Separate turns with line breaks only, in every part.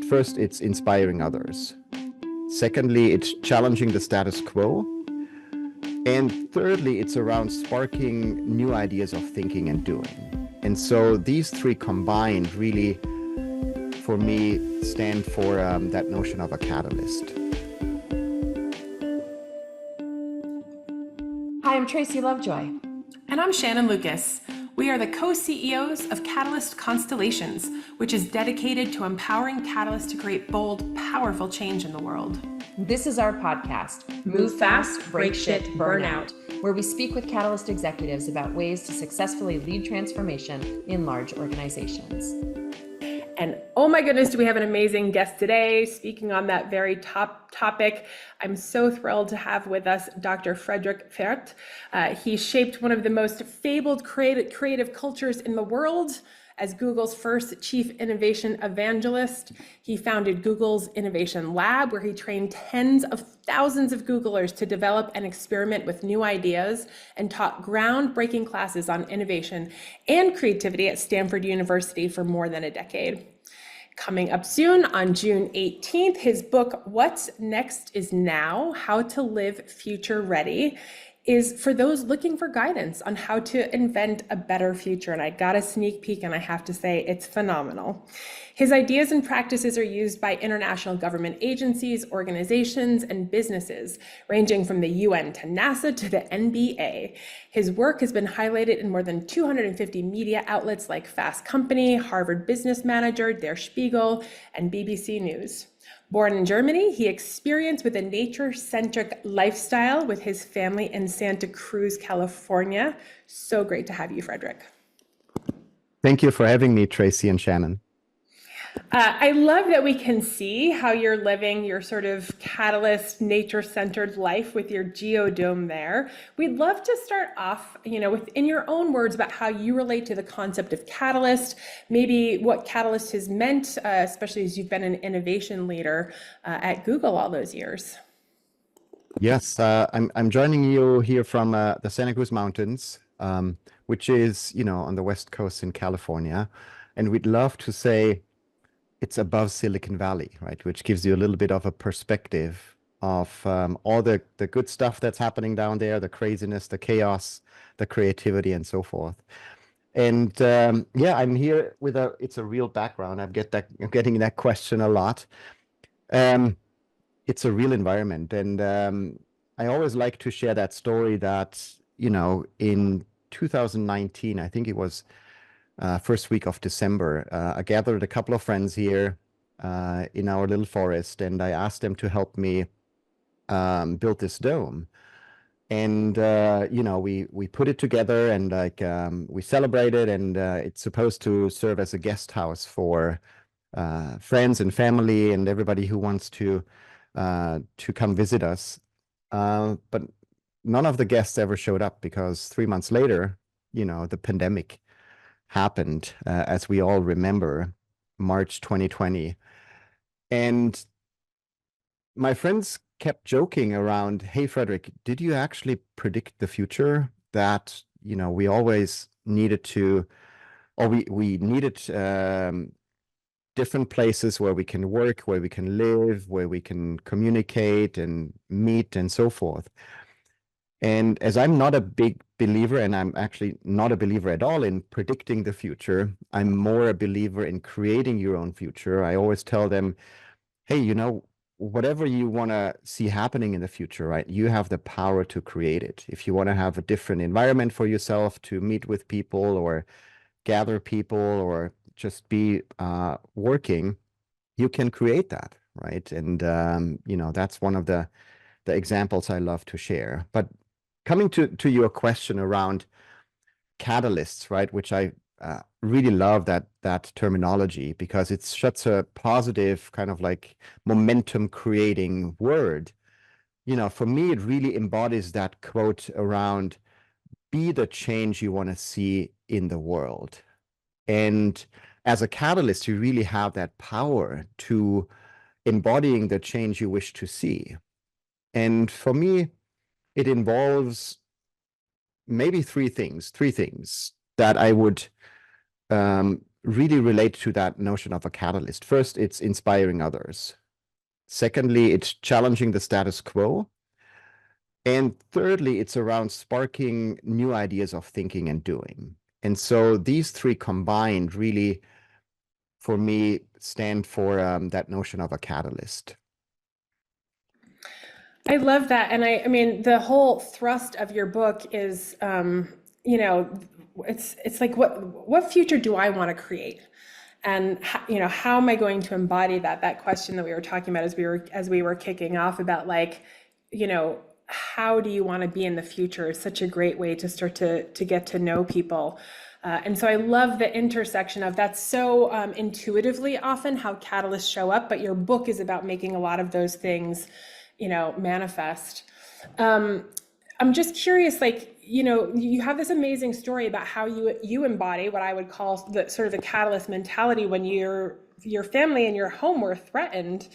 first, it's inspiring others. Secondly, it's challenging the status quo. And thirdly, it's around sparking new ideas of thinking and doing. And so these three combined really, for me, stand for that notion of a catalyst.
Hi, I'm Tracy Lovejoy.
And I'm Shannon Lucas. We are the co-CEOs of Catalyst Constellations, which is dedicated to empowering catalysts to create bold, powerful change in the world.
This is our podcast, Move Fast, Break Shit, Burn Out, where we speak with Catalyst executives about ways to successfully lead transformation in large organizations.
And oh my goodness, do we have an amazing guest today speaking on that very top topic. I'm so thrilled to have with us Dr. Frederik Pferdt. He shaped one of the most fabled creative cultures in the world. As Google's first Chief Innovation Evangelist, he founded Google's Innovation Lab, where he trained tens of thousands of Googlers to develop and experiment with new ideas, and taught groundbreaking classes on innovation and creativity at Stanford University for more than a decade. Coming up soon on June 18th, his book, What's Next is Now, How to Live Future Ready, is for those looking for guidance on how to invent a better future. And I got a sneak peek and I have to say it's phenomenal. His ideas and practices are used by international government agencies, organizations, and businesses, ranging from the UN to NASA to the NBA. His work has been highlighted in more than 250 media outlets like Fast Company, Harvard Business Manager, Der Spiegel, and BBC News. Born in Germany, he experienced with a nature-centric lifestyle with his family in Santa Cruz, California. So great to have you, Frederik.
Thank you for having me, Tracy and Shannon.
I love that we can see how you're living your sort of catalyst, nature-centered life with your geodome there. We'd love to start off, with in your own words about how you relate to the concept of catalyst, maybe what catalyst has meant, especially as you've been an innovation leader at Google all those years.
Yes, I'm joining you here from the Santa Cruz Mountains, which is, on the West Coast in California. And we'd love to say it's above Silicon Valley, right? Which gives you a little bit of a perspective of all the good stuff that's happening down there, the craziness, the chaos, the creativity, and so forth. And I'm here with it's a real background. I'm getting that question a lot. It's a real environment. And I always like to share that story that, in 2019, I think it was first week of December, I gathered a couple of friends here in our little forest, and I asked them to help me build this dome. And we put it together, and we celebrated, and it's supposed to serve as a guest house for friends and family and everybody who wants to come visit us. But none of the guests ever showed up because 3 months later, the pandemic happened, as we all remember, March 2020. And my friends kept joking around, hey, Frederik, did you actually predict the future that, we always needed to, or we needed different places where we can work, where we can live, where we can communicate and meet and so forth. And as I'm not a big believer, and I'm actually not a believer at all in predicting the future, I'm more a believer in creating your own future. I always tell them, hey, whatever you want to see happening in the future, right? You have the power to create it. If you want to have a different environment for yourself to meet with people or gather people or just be working, you can create that, right? And, that's one of the examples I love to share. But coming to your question around catalysts, right, which I really love that terminology because it's such a positive kind of like momentum creating word. For me, it really embodies that quote around be the change you want to see in the world. And as a catalyst, you really have that power to embodying the change you wish to see. And for me, it involves maybe three things that I would really relate to that notion of a catalyst. First, it's inspiring others. Secondly, it's challenging the status quo. And thirdly, it's around sparking new ideas of thinking and doing. And so these three combined really, for me, stand for that notion of a catalyst.
I love that. And I mean, the whole thrust of your book is, you know, it's like, what future do I want to create? And you know, how am I going to embody that? That question that we were talking about as we were kicking off about, like, you know, how do you want to be in the future is such a great way to start to get to know people. And so I love the intersection of that's so intuitively often how catalysts show up, but your book is about making a lot of those things, you know, manifest. I'm just curious, like, you know, you have this amazing story about how you embody what I would call the sort of the catalyst mentality when your family and your home were threatened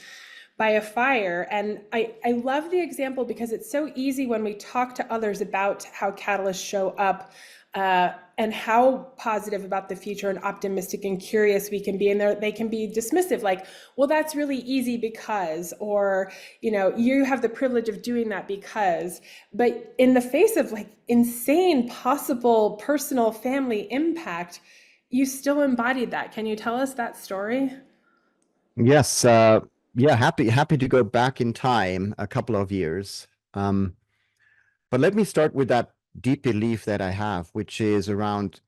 by a fire. And I love the example because it's so easy when we talk to others about how catalysts show up and how positive about the future and optimistic and curious we can be. And they can be dismissive, like, well, that's really easy because, or, you know, you have the privilege of doing that because. But in the face of like insane possible personal family impact, you still embodied that. Can you tell us that story?
Yes, yeah, happy to go back in time a couple of years. But let me start with that deep belief that I have, which is around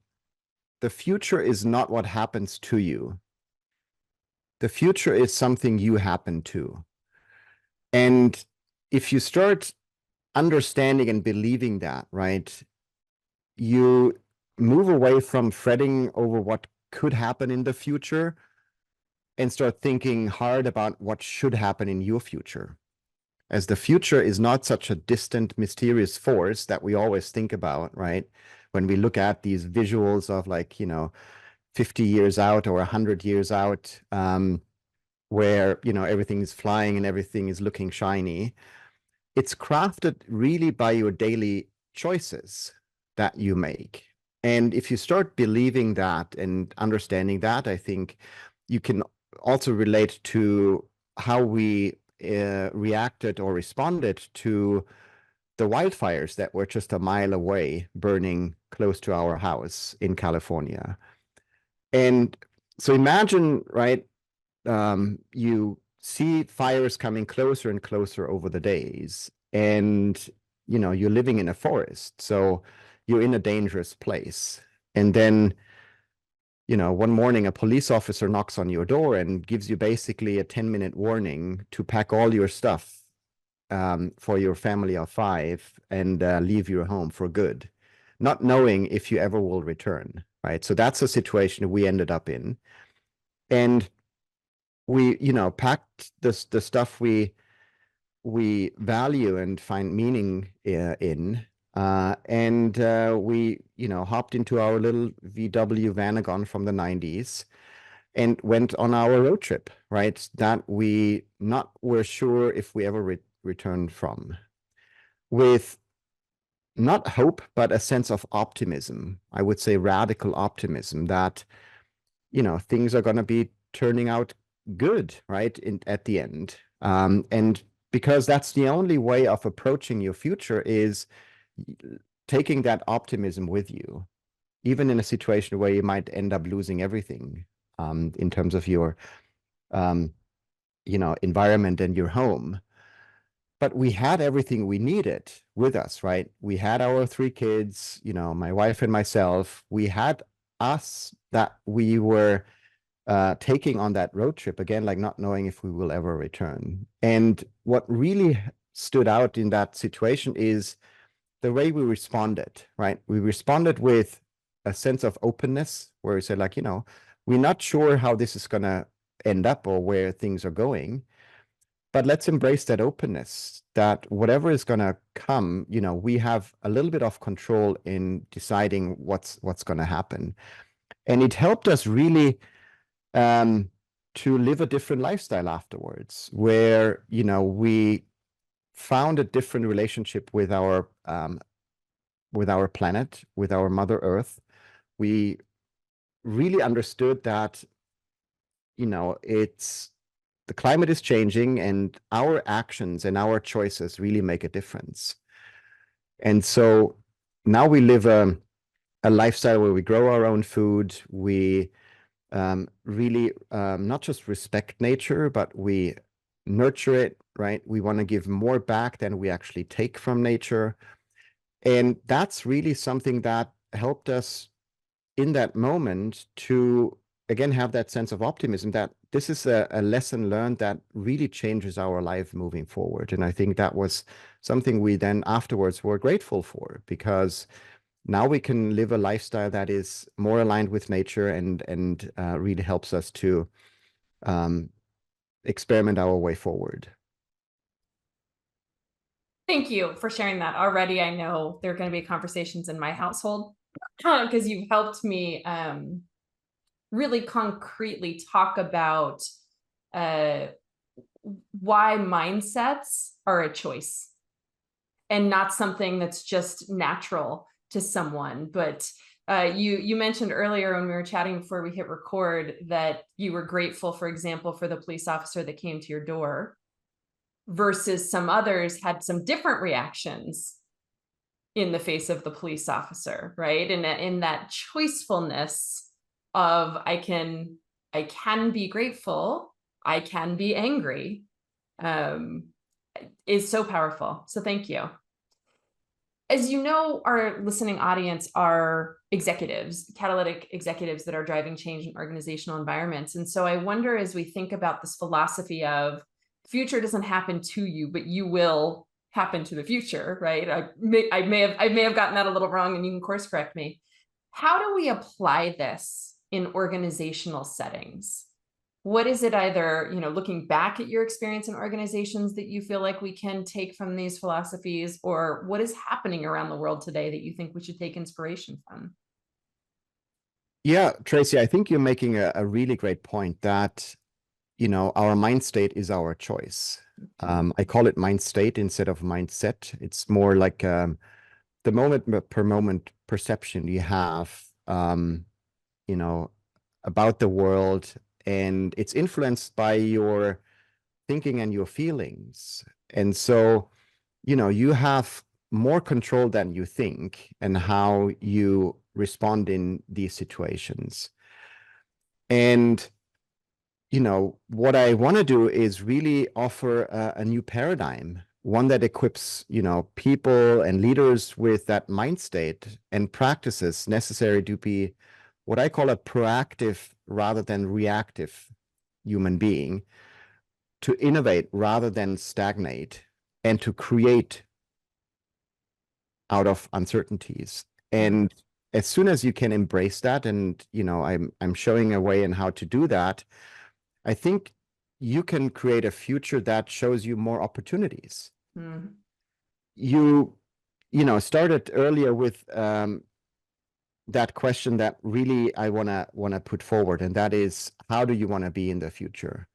the future is not what happens to you. The future is something you happen to. And if you start understanding and believing that, right, you move away from fretting over what could happen in the future and start thinking hard about what should happen in your future. As the future is not such a distant, mysterious force that we always think about, right? When we look at these visuals of, like, you know, 50 years out or 100 years out, where, you know, everything is flying and everything is looking shiny. It's crafted really by your daily choices that you make. And if you start believing that and understanding that, I think you can also relate to how we reacted or responded to the wildfires that were just a mile away, burning close to our house in California. And so imagine, right, you see fires coming closer and closer over the days, and, you know, you're living in a forest, so you're in a dangerous place. And then, you know, one morning a police officer knocks on your door and gives you basically a 10-minute warning to pack all your stuff for your family of 5 and leave your home for good, not knowing if you ever will return, right? So that's a situation we ended up in. And we, you know, packed the stuff we value and find meaning in, and we, you know, hopped into our little VW Vanagon from the 90s and went on our road trip, right? That we not were sure if we ever returned from, with not hope, but a sense of optimism. I would say radical optimism that, you know, things are going to be turning out good, right, at the end. And because that's the only way of approaching your future, is taking that optimism with you, even in a situation where you might end up losing everything, in terms of your, you know, environment and your home. But we had everything we needed with us, right? We had our 3 kids, you know, my wife and myself. We had us that we were taking on that road trip, again, like not knowing if we will ever return. And what really stood out in that situation is the way we responded, right? We responded with a sense of openness, where we said, like, you know, we're not sure how this is going to end up or where things are going, but let's embrace that openness, that whatever is going to come, you know, we have a little bit of control in deciding what's going to happen. And it helped us really to live a different lifestyle afterwards, where, you know, we found a different relationship with our planet, with our Mother Earth. We really understood that, the climate is changing and our actions and our choices really make a difference. And so now we live a lifestyle where we grow our own food. We really not just respect nature, but we nurture it, right? We want to give more back than we actually take from nature. And that's really something that helped us in that moment to, again, have that sense of optimism that this is a lesson learned that really changes our life moving forward. And I think that was something we then afterwards were grateful for, because now we can live a lifestyle that is more aligned with nature and really helps us to experiment our way forward.
Thank you for sharing that. Already, I know there are going to be conversations in my household because you've helped me really concretely talk about why mindsets are a choice and not something that's just natural to someone. But you mentioned earlier when we were chatting before we hit record that you were grateful, for example, for the police officer that came to your door, versus some others had some different reactions in the face of the police officer, right? And in that choicefulness of I can be grateful, I can be angry, is so powerful. So thank you. As you know, our listening audience are executives, catalytic executives that are driving change in organizational environments. And so I wonder, as we think about this philosophy of future doesn't happen to you, but you will happen to the future, right? I may have gotten that a little wrong, and you can course correct me. How do we apply this in organizational settings? What is it, either, looking back at your experience in organizations, that you feel like we can take from these philosophies, or what is happening around the world today that you think we should take inspiration from?
Yeah, Tracy, I think you're making a really great point that, our mind state is our choice. I call it mind state instead of mindset. It's more like the moment per moment perception you have, about the world, and it's influenced by your thinking and your feelings. And so, you have more control than you think and how you respond in these situations. And what I want to do is really offer a new paradigm, one that equips, people and leaders with that mind state and practices necessary to be what I call a proactive rather than reactive human being, to innovate rather than stagnate, and to create out of uncertainties. And as soon as you can embrace that, and I'm showing a way in how to do that, I think you can create a future that shows you more opportunities. You started earlier with that question that really I wanna put forward, and that is, how do you want to be in the future?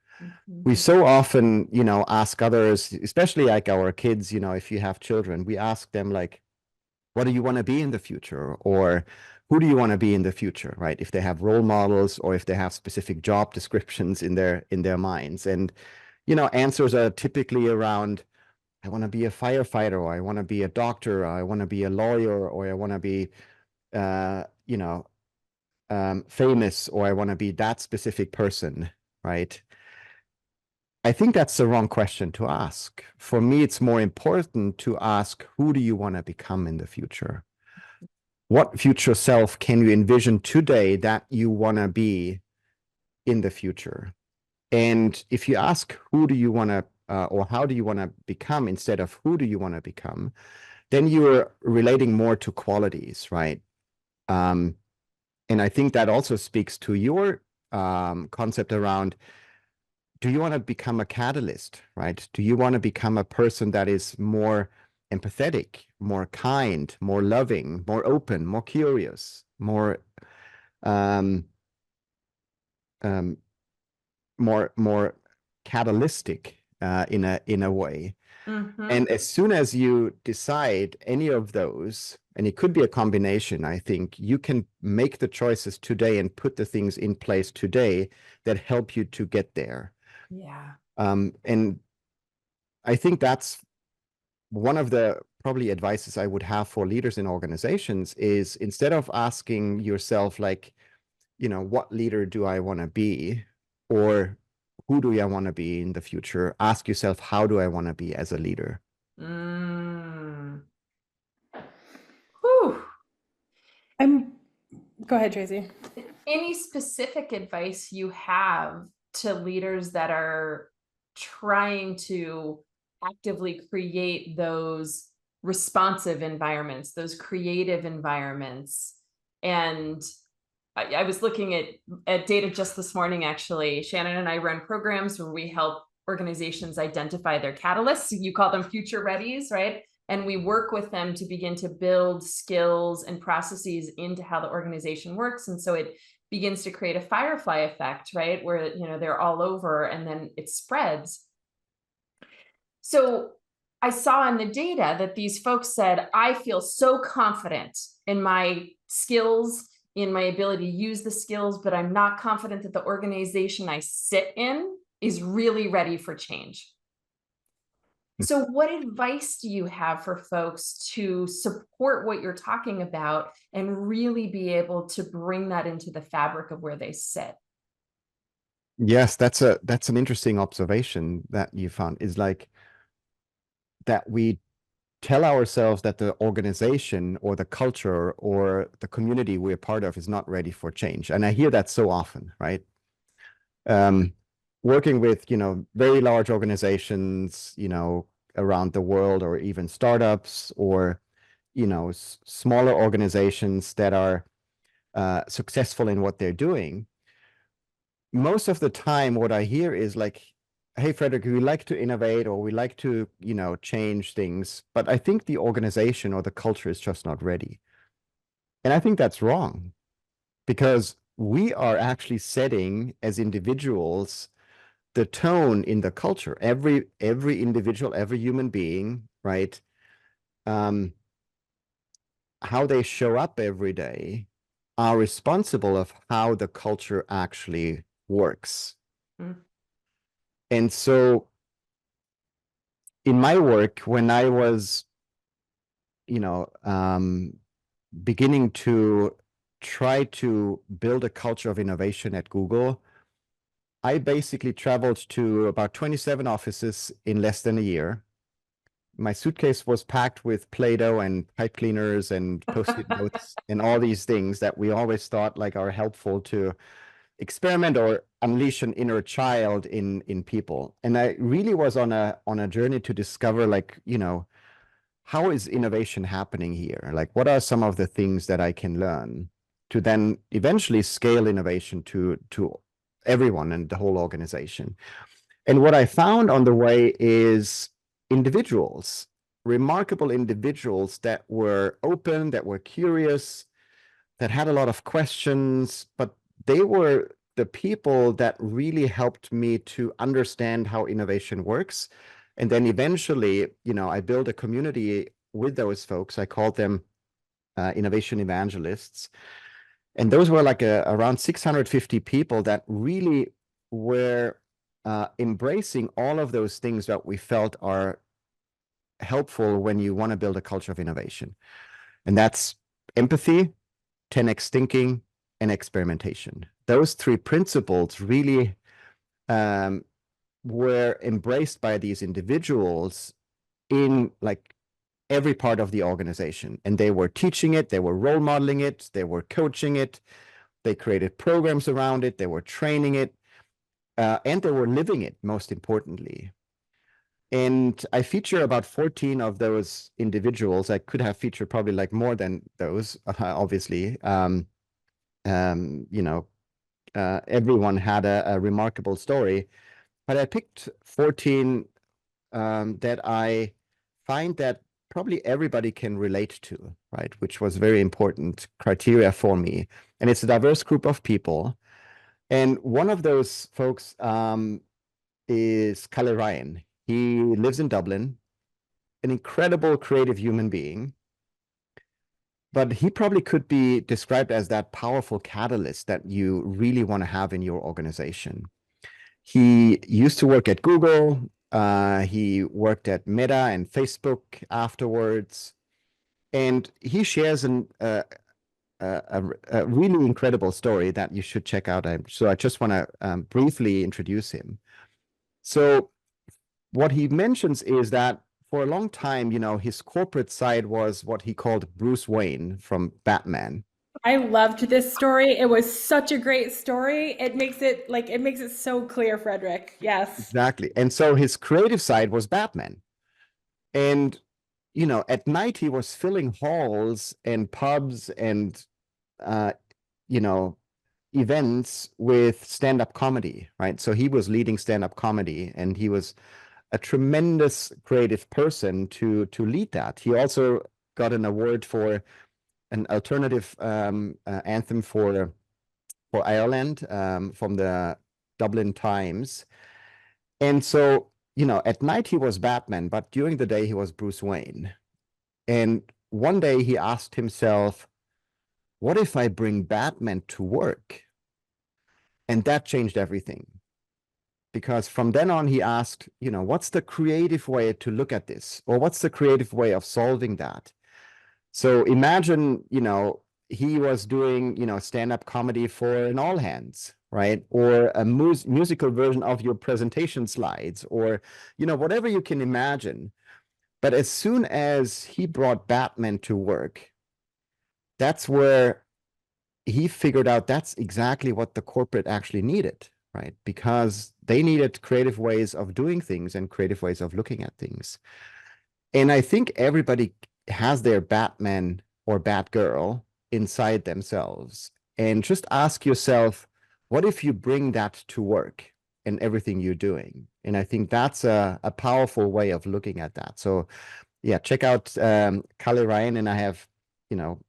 We so often, ask others, especially like our kids, if you have children, we ask them like, what do you want to be in the future? Or who do you want to be in the future, right? If they have role models or if they have specific job descriptions in their minds. And, answers are typically around, I want to be a firefighter, or I want to be a doctor, or I want to be a lawyer, or I want to be, famous, or I want to be that specific person, right? I think that's the wrong question to ask. For me, it's more important to ask, who do you want to become in the future? What future self can you envision today that you want to be in the future? And if you ask, who do you want to, or how do you want to become, instead of who do you want to become, then you're relating more to qualities, right? And I think that also speaks to your concept around, do you want to become a catalyst, right? Do you want to become a person that is more empathetic, more kind, more loving, more open, more curious, more more catalytic in a way? And as soon as you decide any of those, and it could be a combination, I think you can make the choices today and put the things in place today that help you to get there.
Yeah.
And I think that's one of the probably advices I would have for leaders in organizations is, instead of asking yourself, like, what leader do I want to be, or who do I want to be in the future, ask yourself, how do I want to be as a leader?
Whew.
Go ahead, Tracy.
Any specific advice you have to leaders that are trying to actively create those responsive environments, those creative environments? And I was looking at data just this morning, actually. Shannon and I run programs where we help organizations identify their catalysts. You call them future readies, right? And we work with them to begin to build skills and processes into how the organization works. And so it begins to create a firefly effect, right? Where, they're all over and then it spreads. So I saw in the data that these folks said, I feel so confident in my skills, in my ability to use the skills, but I'm not confident that the organization I sit in is really ready for change. So what advice do you have for folks to support what you're talking about and really be able to bring that into the fabric of where they sit?
Yes, that's an interesting observation that you found, is like that we tell ourselves that the organization or the culture or the community we're part of is not ready for change. And I hear that so often, right? Working with, very large organizations, around the world, or even startups, or, smaller organizations that are successful in what they're doing. Most of the time, what I hear is like, hey, Frederik, we like to innovate, or we like to, change things, but I think the organization or the culture is just not ready. And I think that's wrong, because we are actually setting, as individuals, the tone in the culture. Every individual, every human being, right? How they show up every day are responsible of how the culture actually works. And so in my work, when I was, beginning to try to build a culture of innovation at Google, I basically traveled to about 27 offices in less than a year. My suitcase was packed with Play-Doh and pipe cleaners and Post-it notes and all these things that we always thought like are helpful to experiment or unleash an inner child in people. And I really was on a journey to discover, like, how is innovation happening here? Like, what are some of the things that I can learn to then eventually scale innovation to everyone and the whole organization? And what I found on the way is individuals, remarkable individuals that were open, that were curious, that had a lot of questions, but they were the people that really helped me to understand how innovation works. And then eventually, I built a community with those folks. I called them Innovation Evangelists. And those were like around 650 people that really were embracing all of those things that we felt are helpful when you want to build a culture of innovation. And that's empathy, 10x thinking, and experimentation. Those three principles really were embraced by these individuals in like every part of the organization. And they were teaching it, they were role modeling it, they were coaching it, they created programs around it, they were training it, and they were living it, most importantly. And I feature about 14 of those individuals. I could have featured probably like more than those, obviously. Everyone had a remarkable story, but I picked 14 that I find that probably everybody can relate to, right? Which was very important criteria for me. And it's a diverse group of people. And one of those folks is Kalle Ryan. He lives in Dublin. an incredible creative human being, but he probably could be described as that powerful catalyst that you really want to have in your organization. He used to work at Google. He worked at Meta and Facebook afterwards. And he shares a really incredible story that you should check out. So I just want to briefly introduce him. So what he mentions is that for a long time, his corporate side was what he called Bruce Wayne from Batman.
I loved this story. It was such a great story. It makes it so clear, Frederik. Yes.
Exactly. And so his creative side was Batman. And, at night he was filling halls and pubs and, events with stand-up comedy, right? So he was leading stand-up comedy, and he was a tremendous creative person to lead that. He also got an award for an alternative anthem for Ireland from the Dublin Times. And so, at night he was Batman, but during the day he was Bruce Wayne. And one day he asked himself, what if I bring Batman to work? And that changed everything. Because from then on, he asked, what's the creative way to look at this? Or what's the creative way of solving that? So imagine, he was doing, stand-up comedy for an all hands, right? Or a musical version of your presentation slides, or, whatever you can imagine. But as soon as he brought Batman to work, that's where he figured out that's exactly what the corporate actually needed, right? Because they needed creative ways of doing things and creative ways of looking at things. And I think everybody has their Batman or Batgirl inside themselves. And just ask yourself, what if you bring that to work in everything you're doing? And I think that's a powerful way of looking at that. So yeah, check out Kali Ryan, and I have,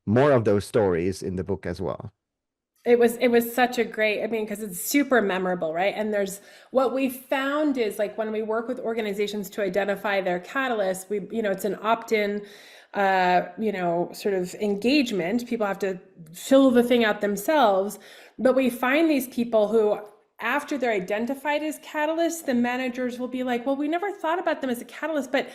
more of those stories in the book as well.
It was such a great, because it's super memorable, right? And what we found is, like, when we work with organizations to identify their catalysts, it's an opt-in, sort of engagement. People have to fill the thing out themselves, but we find these people who, after they're identified as catalysts, the managers will be like, well, we never thought about them as a catalyst, but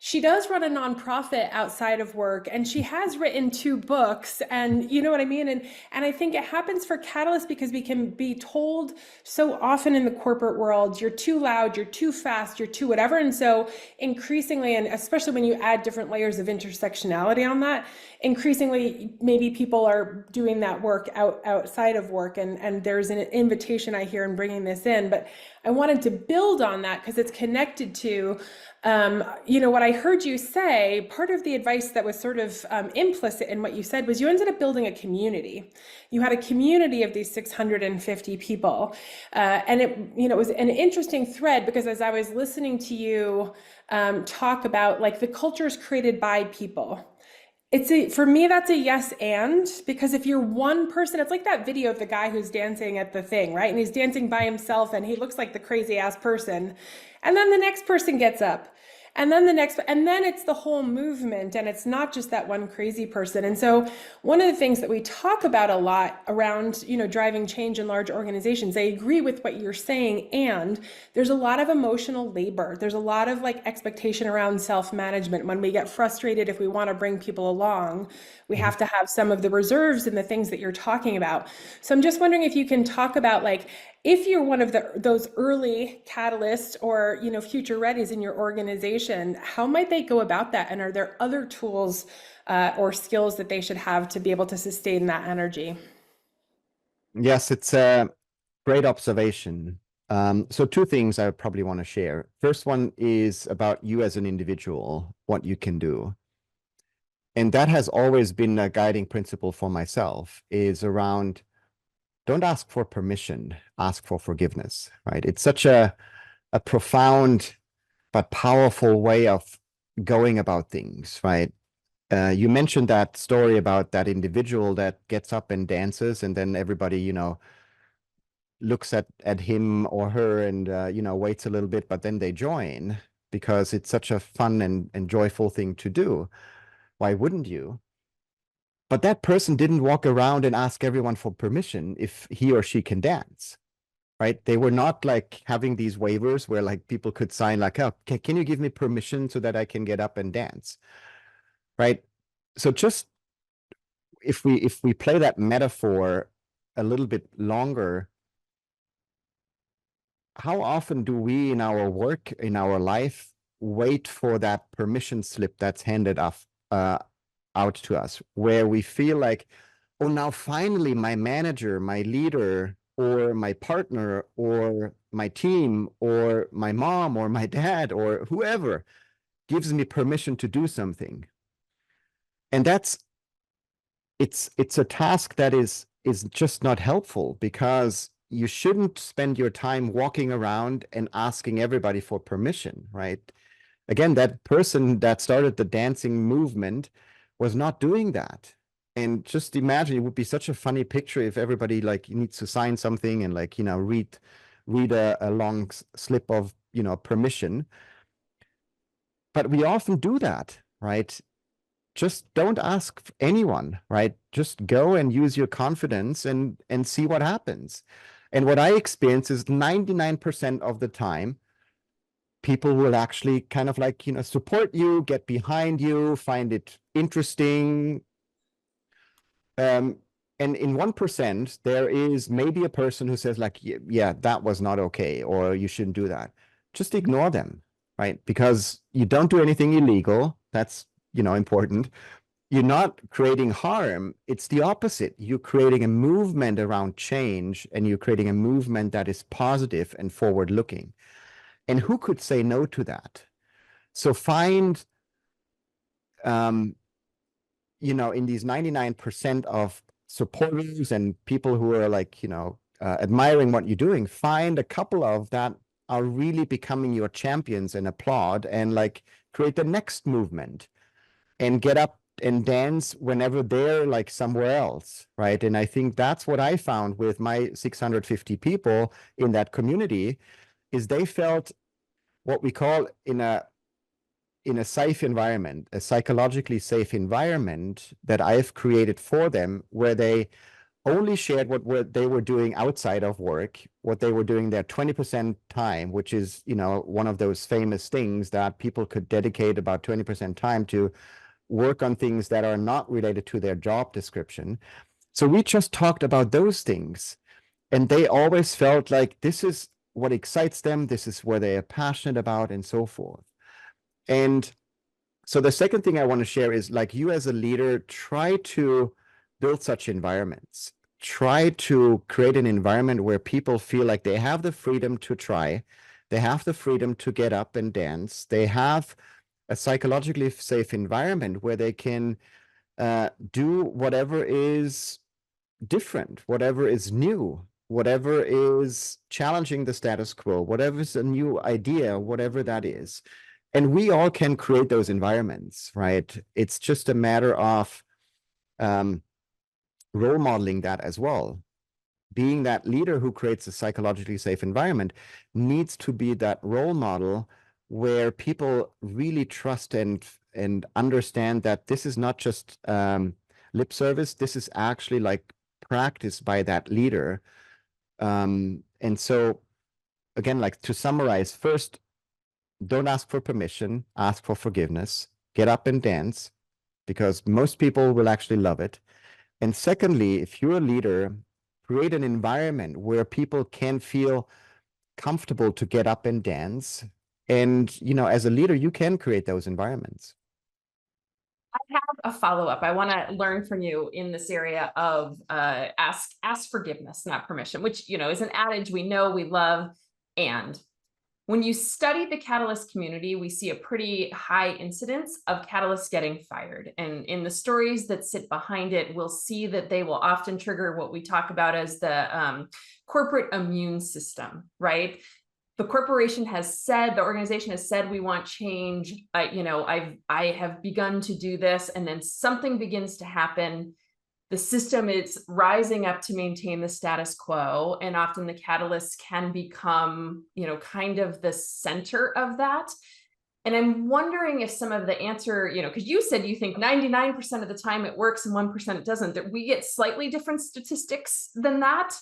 she does run a nonprofit outside of work, and she has written 2 books, and you know what I mean? And I think it happens for catalysts because we can be told so often in the corporate world, you're too loud, you're too fast, you're too whatever. And so increasingly, and especially when you add different layers of intersectionality on that, increasingly maybe people are doing that work outside of work, and there's an invitation I hear in bringing this in. But I wanted to build on that because it's connected to what I heard you say. Part of the advice that was sort of implicit in what you said was you ended up building a community. You had a community of these 650 people. And it was an interesting thread, because as I was listening to you talk about, like, the culture is created by people. For me, that's a yes and, because if you're one person, it's like that video of the guy who's dancing at the thing, right? And he's dancing by himself and he looks like the crazy ass person. And then the next person gets up. And then it's the whole movement, and it's not just that one crazy person. And so one of the things that we talk about a lot around, driving change in large organizations, I agree with what you're saying. And there's a lot of emotional labor. There's a lot of, like, expectation around self-management. When we get frustrated, if we want to bring people along, we have to have some of the reserves and the things that you're talking about. So I'm just wondering if you can talk about, like, if you're one of those early catalysts or, future readies in your organization, how might they go about that? And are there other tools or skills that they should have to be able to sustain that energy?
Yes, it's a great observation. So 2 things I would probably want to share. First one is about you as an individual, what you can do. And that has always been a guiding principle for myself, is around, don't ask for permission, ask for forgiveness, right? It's such a profound but powerful way of going about things, right? You mentioned that story about that individual that gets up and dances, and then everybody, looks at him or her and, waits a little bit, but then they join. because it's such a fun and joyful thing to do. Why wouldn't you? But that person didn't walk around and ask everyone for permission if he or she can dance, right? They were not like having these waivers where like people could sign like, oh, can you give me permission so that I can get up and dance, right? So just if we play that metaphor a little bit longer, how often do we in our work, in our life, wait for that permission slip that's handed off out to us, where we feel like, oh, now finally my manager, my leader, or my partner, or my team, or my mom, or my dad, or whoever gives me permission to do something. And it's a task that is just not helpful, because you shouldn't spend your time walking around and asking everybody for permission, right? Again, that person that started the dancing movement was not doing that. And just imagine, it would be such a funny picture if everybody like needs to sign something and like, read a long slip of, permission. But we often do that, right? Just don't ask anyone, right? Just go and use your confidence and see what happens. And what I experience is 99% of the time, people will actually kind of like, support you, get behind you, find it interesting. And in 1%, there is maybe a person who says like, yeah, that was not okay, or you shouldn't do that. Just ignore them, right? Because you don't do anything illegal. That's, important. You're not creating harm. It's the opposite. You're creating a movement around change, and you're creating a movement that is positive and forward-looking. And who could say no to that? So find, in these 99% of supporters and people who are like, admiring what you're doing, find a couple of that are really becoming your champions and applaud, and like create the next movement and get up and dance whenever they're like somewhere else, right? And I think that's what I found with my 650 people in that community, is they felt what we call in a safe environment, a psychologically safe environment that I've created for them, where they only shared what they were doing outside of work, what they were doing their 20% time, which is, one of those famous things that people could dedicate about 20% time to work on things that are not related to their job description. So we just talked about those things, and they always felt like this is what excites them, this is where they are passionate about, and so forth. And so the second thing I want to share is, like, you as a leader, try to build such environments. Try to create an environment where people feel like they have the freedom to try, they have the freedom to get up and dance, they have a psychologically safe environment where they can do whatever is different, whatever is new, whatever is challenging the status quo, whatever is a new idea, whatever that is. And we all can create those environments, right? It's just a matter of role modeling that as well. Being that leader who creates a psychologically safe environment needs to be that role model where people really trust and understand that this is not just lip service, this is actually like practiced by that leader. And so again, like to summarize, first, don't ask for permission, ask for forgiveness, get up and dance, because most people will actually love it. And secondly, if you're a leader, create an environment where people can feel comfortable to get up and dance. And, as a leader, you can create those environments.
I have a follow-up. I want to learn from you in this area of ask forgiveness, not permission, which, is an adage we know, we love. And when you study the Catalyst community, we see a pretty high incidence of Catalysts getting fired. And in the stories that sit behind it, we'll see that they will often trigger what we talk about as the corporate immune system, right? The corporation has said, the organization has said, we want change. I have begun to do this, and then something begins to happen. The system is rising up to maintain the status quo, and often the catalysts can become, kind of the center of that. And I'm wondering if some of the answer, because you said you think 99% of the time it works and 1% it doesn't, that we get slightly different statistics than that.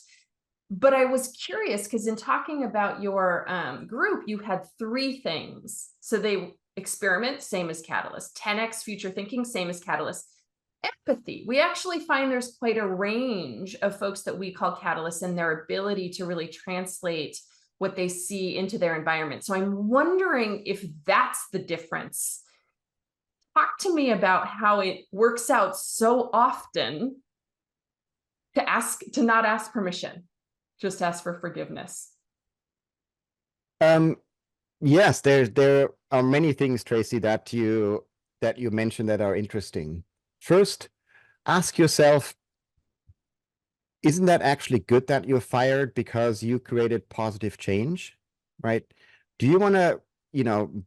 But I was curious because in talking about your group, you had 3 things. So they experiment, same as catalyst, 10x future thinking, same as catalyst. Empathy. We actually find there's quite a range of folks that we call catalysts and their ability to really translate what they see into their environment. So I'm wondering if that's the difference. Talk to me about how it works out so often to not ask permission, just ask for forgiveness.
Yes, there are many things, Tracy, that you mentioned that are interesting. First, ask yourself, isn't that actually good that you're fired because you created positive change, right? Do you want to,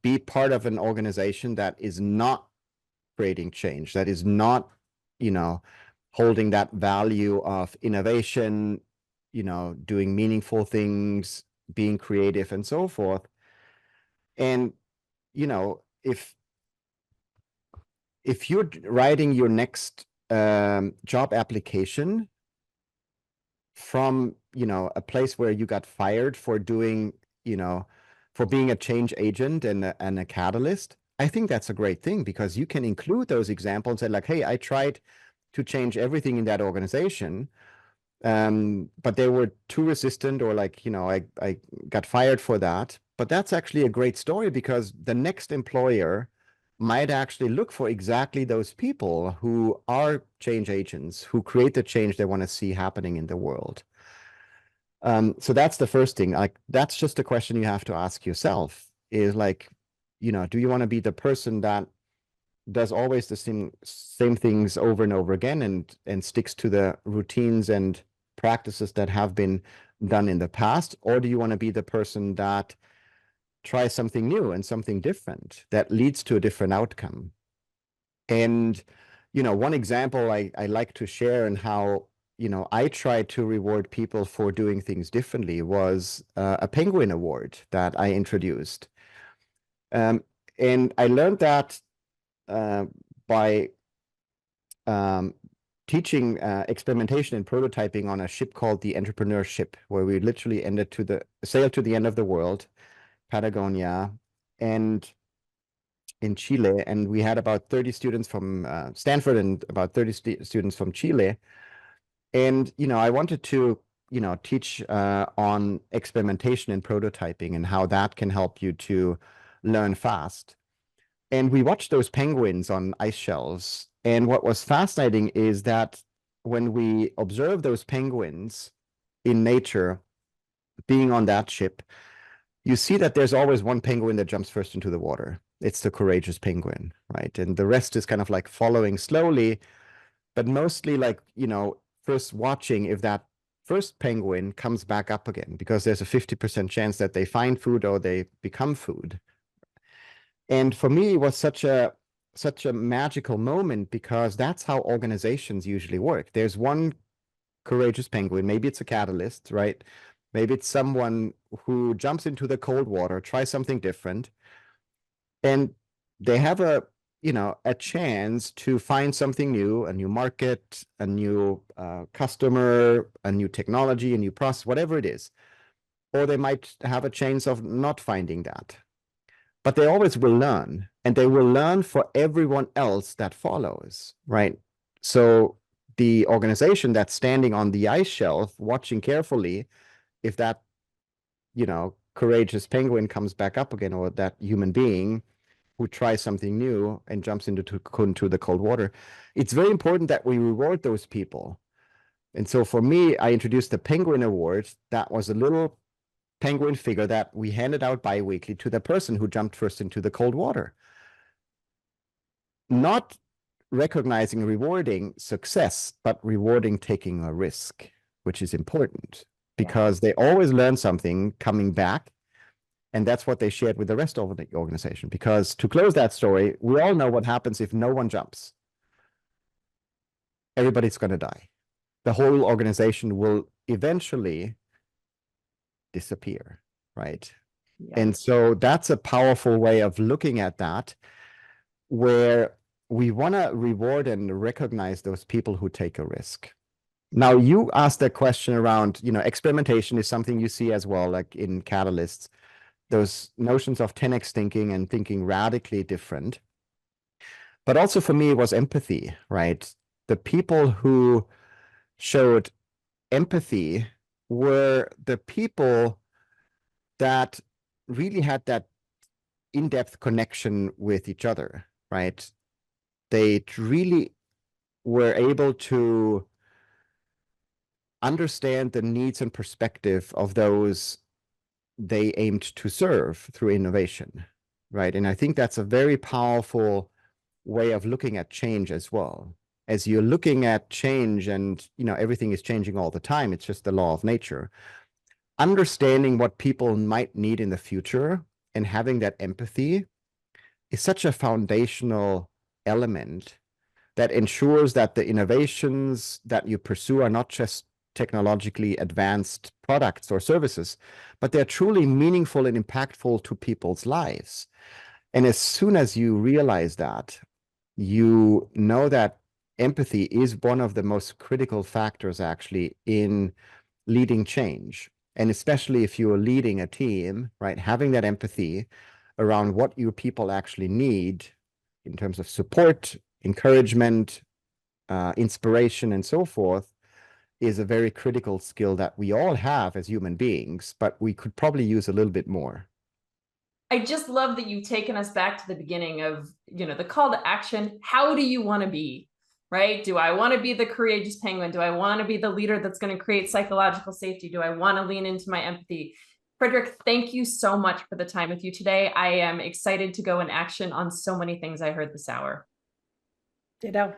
be part of an organization that is not creating change, that is not, holding that value of innovation, doing meaningful things, being creative and so forth? And, if you're writing your next job application from, a place where you got fired for doing, for being a change agent and a catalyst, I think that's a great thing, because you can include those examples and like, hey, I tried to change everything in that organization, but they were too resistant, or like, I got fired for that. But that's actually a great story, because the next employer might actually look for exactly those people who are change agents, who create the change they want to see happening in the world. So that's the first thing. Like, that's just a question you have to ask yourself, is like, do you want to be the person that does always the same things over and over again, and sticks to the routines and practices that have been done in the past? Or do you want to be the person that tries something new and something different that leads to a different outcome? And, one example I like to share, and how, I try to reward people for doing things differently, was a penguin award that I introduced. And I learned that by teaching experimentation and prototyping on a ship called the Entrepreneur Ship, where we literally sailed to the end of the world, Patagonia, and in Chile. And we had about 30 students from Stanford and about 30 students from Chile. And, I wanted to, teach on experimentation and prototyping and how that can help you to learn fast. And we watched those penguins on ice shelves. And what was fascinating is that when we observe those penguins in nature, being on that ship, you see that there's always one penguin that jumps first into the water. It's the courageous penguin, right? And the rest is kind of like following slowly, but mostly like, first watching if that first penguin comes back up again, because there's a 50% chance that they find food or they become food. And for me, it was such a magical moment, because that's how organizations usually work. There's one courageous penguin, maybe it's a catalyst, right? Maybe it's someone who jumps into the cold water, tries something different, and they have a chance to find something new, a new market, a new customer, a new technology, a new process, whatever it is. Or they might have a chance of not finding that. But they always will learn, and they will learn for everyone else that follows, right? So the organization that's standing on the ice shelf, watching carefully if that, courageous penguin comes back up again, or that human being who tries something new and jumps into the cold water. It's very important that we reward those people. And so for me, I introduced the Penguin Award. That was a little penguin figure that we handed out bi-weekly to the person who jumped first into the cold water. Not recognizing, rewarding success, but rewarding taking a risk, which is important, because they always learn something coming back. And that's what they shared with the rest of the organization. Because to close that story, we all know what happens if no one jumps. Everybody's going to die. The whole organization will eventually disappear, right?
Yeah.
And so that's a powerful way of looking at that, where we want to reward and recognize those people who take a risk. Now, you asked that question around, experimentation is something you see as well, like in catalysts, those notions of 10x thinking and thinking radically different. But also for me, it was empathy, right? The people who showed empathy were the people that really had that in-depth connection with each other, right? They really were able to understand the needs and perspective of those they aimed to serve through innovation, right? And I think that's a very powerful way of looking at change as well. As you're looking at change and, everything is changing all the time, it's just the law of nature. Understanding what people might need in the future and having that empathy is such a foundational element that ensures that the innovations that you pursue are not just technologically advanced products or services, but they're truly meaningful and impactful to people's lives. And as soon as you realize that, you know that empathy is one of the most critical factors actually in leading change. And especially if you're leading a team, right, having that empathy around what your people actually need in terms of support, encouragement, inspiration, and so forth, is a very critical skill that we all have as human beings, but we could probably use a little bit more.
I just love that you've taken us back to the beginning of, the call to action. How do you want to be, right? Do I want to be the courageous penguin? Do I want to be the leader that's going to create psychological safety? Do I want to lean into my empathy? Frederik, thank you so much for the time with you today. I am excited to go in action on so many things I heard this hour.
Ditto.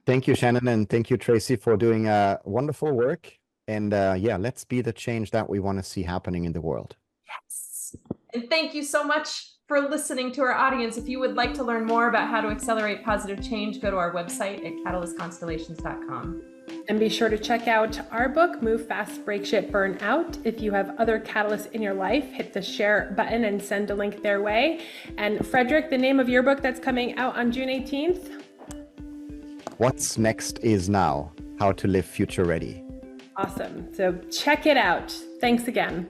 Thank you, Shannon, and thank you, Tracy, for doing wonderful work. And let's be the change that we want to see happening in the world.
Yes. And thank you so much for listening to our audience. If you would like to learn more about how to accelerate positive change, go to our website at catalystconstellations.com.
And be sure to check out our book, Move Fast, Break Shit, Burn Out. If you have other catalysts in your life, hit the share button and send a link their way. And Frederik, the name of your book that's coming out on June 18th?
What's Next Is Now, How to Live Future Ready.
Awesome. So check it out. Thanks again.